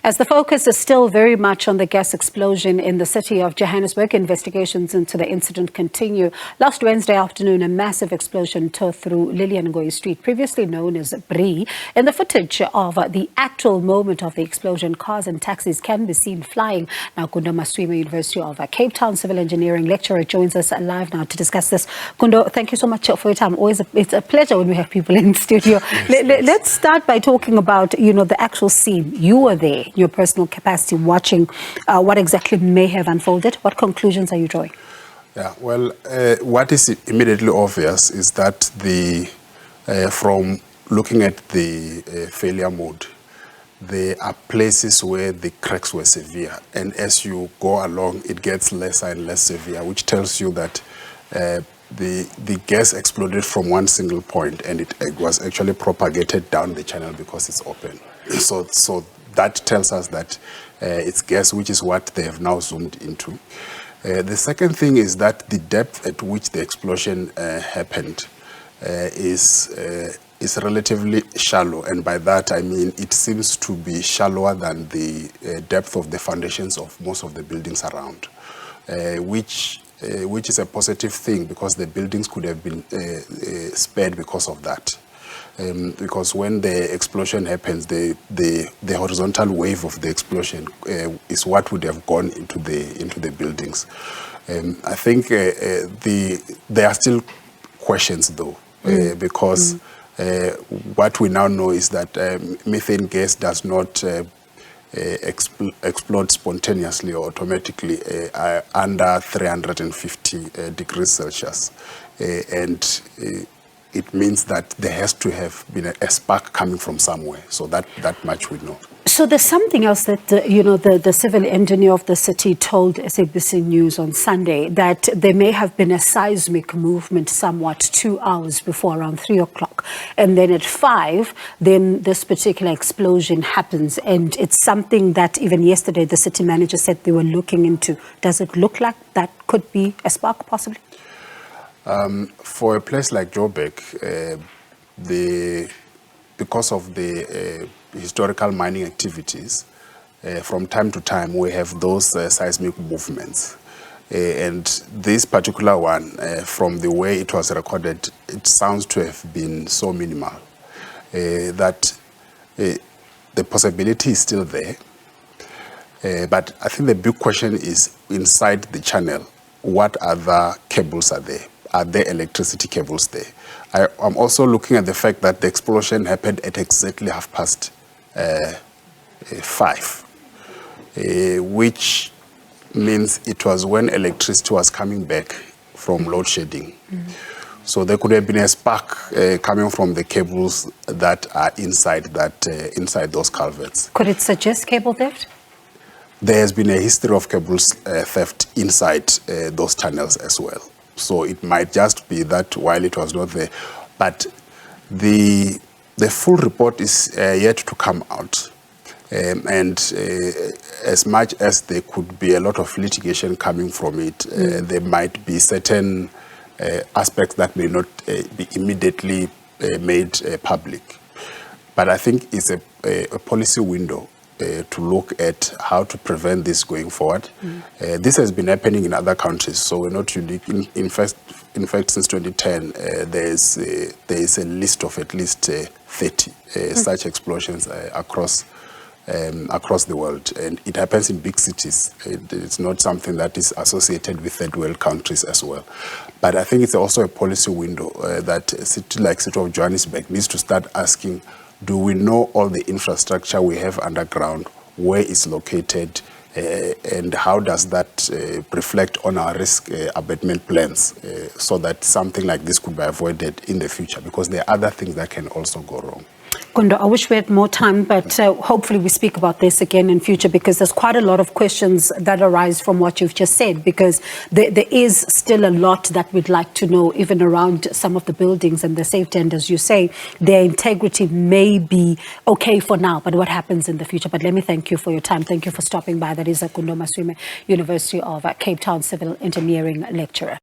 As the focus is still very much on the gas explosion in the city of Johannesburg, investigations into the incident continue. Last Wednesday afternoon, a massive explosion tore through Lilian Ngoyi Street, previously known as Bree. In the footage of the actual moment of the explosion, cars and taxis can be seen flying. Now, Gundo Maswime, University of Cape Town civil engineering lecturer, joins us live now to discuss this. Gundo, thank you so much for your time. It's a pleasure when we have people in the studio. Let's start by talking about, the actual scene. You were there, your personal capacity, watching what exactly may have unfolded. What conclusions are you drawing? Yeah, well, what is immediately obvious is that from looking at the failure mode, there are places where the cracks were severe, and as you go along, it gets less and less severe, which tells you that the gas exploded from one single point, and it was actually propagated down the channel because it's open. So that tells us that it's gas, which is what they have now zoomed into. The second thing is that the depth at which the explosion happened is relatively shallow, and by that I mean it seems to be shallower than the depth of the foundations of most of the buildings around, which is a positive thing because the buildings could have been spared because of that. Because when the explosion happens, the horizontal wave of the explosion is what would have gone into the buildings. I think there are still questions though, because what we now know is that methane gas does not explode spontaneously or automatically under 350 degrees Celsius, and it means that there has to have been a spark coming from somewhere. So that much we know. So there's something else that, the civil engineer of the city told SABC News on Sunday, that there may have been a seismic movement somewhat 2 hours before, around 3 o'clock. And then at 5, then this particular explosion happens. And it's something that even yesterday the city manager said they were looking into. Does it look like that could be a spark possibly? For a place like Joburg, because of the historical mining activities, from time to time we have those seismic movements. And this particular one, from the way it was recorded, it sounds to have been so minimal that the possibility is still there. But I think the big question is, inside the channel, what other cables are there? Are there electricity cables there? I'm also looking at the fact that the explosion happened at exactly 5:30, which means it was when electricity was coming back from load shedding. So there could have been a spark coming from the cables that are inside those culverts. Could it suggest cable theft? There has been a history of cables theft inside those tunnels as well. So it might just be that while it was not there. But the full report is yet to come out. And as much as there could be a lot of litigation coming from it, there might be certain aspects that may not be immediately made public. But I think it's a policy window to look at how to prevent this going forward. This has been happening in other countries, so we're not unique. In fact, since 2010, there is a list of at least 30 such explosions across the world, and it happens in big cities. It's not something that is associated with third world countries as well. But I think it's also a policy window that a city like City of Johannesburg needs to start asking, do we know all the infrastructure we have underground, where it's located, and how does that reflect on our risk abatement plans so that something like this could be avoided in the future, because there are other things that can also go wrong. Gundo, I wish we had more time, but hopefully we speak about this again in future, because there's quite a lot of questions that arise from what you've just said, because there is still a lot that we'd like to know, even around some of the buildings and the safety. And as you say, their integrity may be okay for now, but what happens in the future? But let me thank you for your time. Thank you for stopping by. That is Gundo Maswime, University of Cape Town civil engineering lecturer.